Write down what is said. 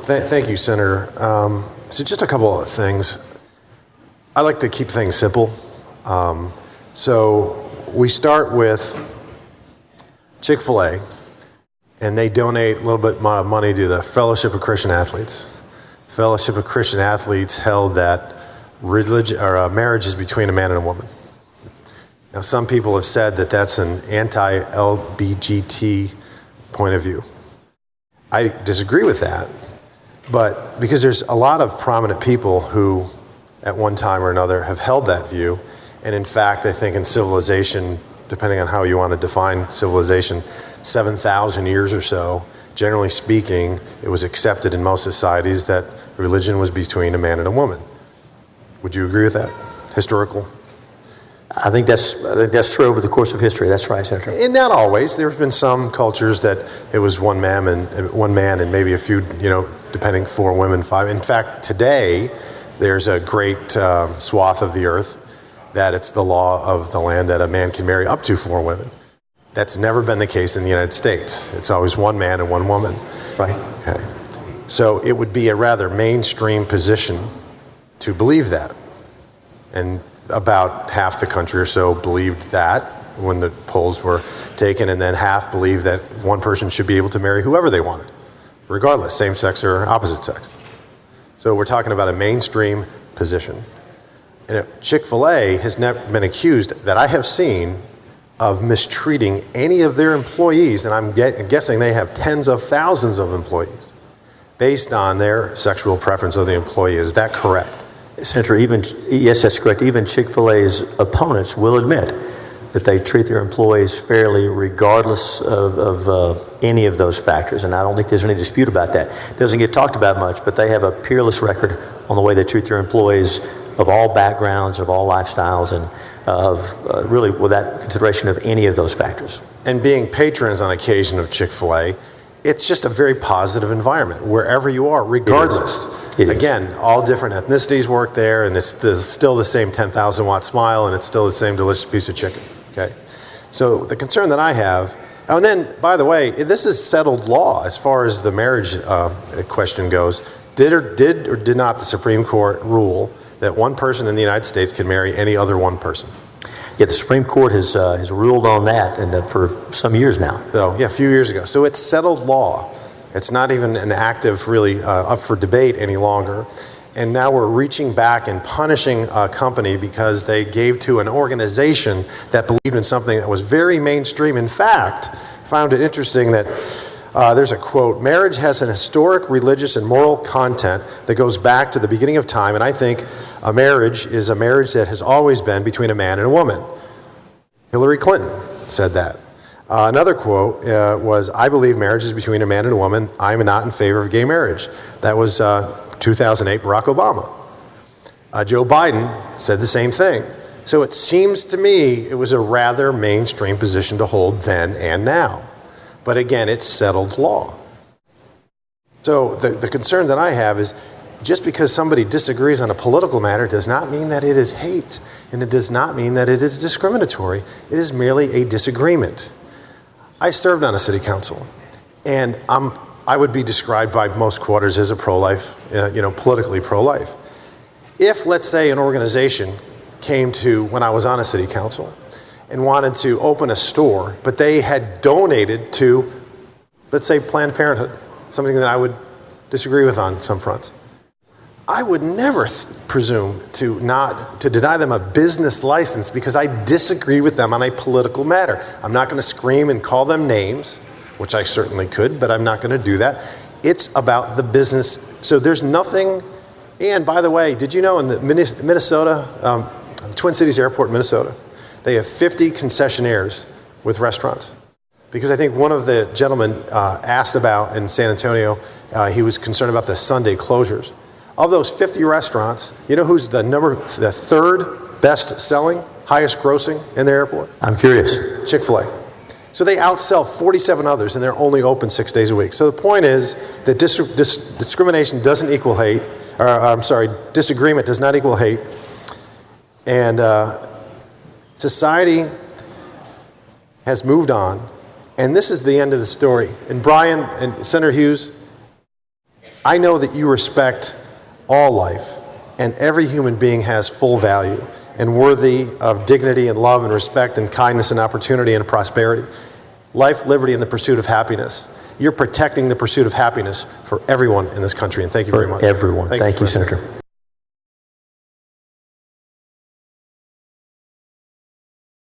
Thank you, Senator. So just a couple of things. I like to keep things simple. So we start with Chick-fil-A, and they donate a little bit of money to the Fellowship of Christian Athletes. Fellowship of Christian Athletes held that marriage is between a man and a woman. Now, some people have said that that's an anti-LBGT point of view. I disagree with that, but because there's a lot of prominent people who, at one time or another, have held that view, and in fact, I think in civilization, depending on how you want to define civilization, 7,000 years or so, generally speaking, it was accepted in most societies that religion was between a man and a woman. Would you agree with that? Historical? I think that's true over the course of history. That's right, Senator. And not always. There have been some cultures that it was one man and maybe a few, depending, 4 women, 5. In fact, today there's a great swath of the earth that it's the law of the land that a man can marry up to 4 women. That's never been the case in the United States. It's always one man and one woman. Right. Okay. So it would be a rather mainstream position to believe that. And about half the country or so believed that when the polls were taken, and then half believed that one person should be able to marry whoever they wanted, regardless, same sex or opposite sex. So we're talking about a mainstream position. And Chick-fil-A has never been accused, that I have seen, of mistreating any of their employees, and I'm guessing they have tens of thousands of employees, based on their sexual preference of the employee. Is that correct? Senator, yes, that's correct. Even Chick-fil-A's opponents will admit that they treat their employees fairly regardless of any of those factors, and I don't think there's any dispute about that. It doesn't get talked about much, but they have a peerless record on the way they treat their employees of all backgrounds, of all lifestyles, and really without consideration of any of those factors. And being patrons on occasion of Chick-fil-A, it's just a very positive environment wherever you are, regardless. Again, all different ethnicities work there, and it's still the same 10,000 watt smile, and it's still the same delicious piece of chicken. Okay, so the concern that I have, and then by the way, this is settled law as far as the marriage question goes. Did or did not the Supreme Court rule that one person in the United States can marry any other one person? Yeah, the Supreme Court has ruled on that, and for some years now. So yeah, a few years ago. So it's settled law. It's not even an active, really up for debate any longer. And now we're reaching back and punishing a company because they gave to an organization that believed in something that was very mainstream. In fact, I found it interesting that there's a quote, "Marriage has an historic, religious, and moral content that goes back to the beginning of time, and I think a marriage is a marriage that has always been between a man and a woman." Hillary Clinton said that. Another quote was, "I believe marriage is between a man and a woman. I am not in favor of gay marriage." That was 2008 Barack Obama. Joe Biden said the same thing. So it seems to me it was a rather mainstream position to hold then and now. But again, it's settled law. So the concern that I have is just because somebody disagrees on a political matter does not mean that it is hate, and it does not mean that it is discriminatory. It is merely a disagreement. I served on a city council, and I would be described by most quarters as a pro-life, politically pro-life. If, let's say, an organization came to, when I was on a city council, and wanted to open a store, but they had donated to, let's say, Planned Parenthood, something that I would disagree with on some fronts, I would never presume to deny them a business license because I disagree with them on a political matter. I'm not going to scream and call them names, which I certainly could, but I'm not going to do that. It's about the business. So there's nothing. And by the way, did you know in the Minnesota, Twin Cities Airport, Minnesota, they have 50 concessionaires with restaurants? Because I think one of the gentlemen asked about in San Antonio, he was concerned about the Sunday closures. Of those 50 restaurants, you know who's the third best selling, highest grossing in the airport? I'm curious. Chick-fil-A. So they outsell 47 others, and they're only open 6 days a week. So the point is that discrimination doesn't equal hate, disagreement does not equal hate. And society has moved on, and this is the end of the story. And Brian and Senator Hughes, I know that you respect all life, and every human being has full value and worthy of dignity and love and respect and kindness and opportunity and prosperity. Life, liberty, and the pursuit of happiness. You're protecting the pursuit of happiness for everyone in this country, and thank you very much. Everyone. Thank you, President. Senator.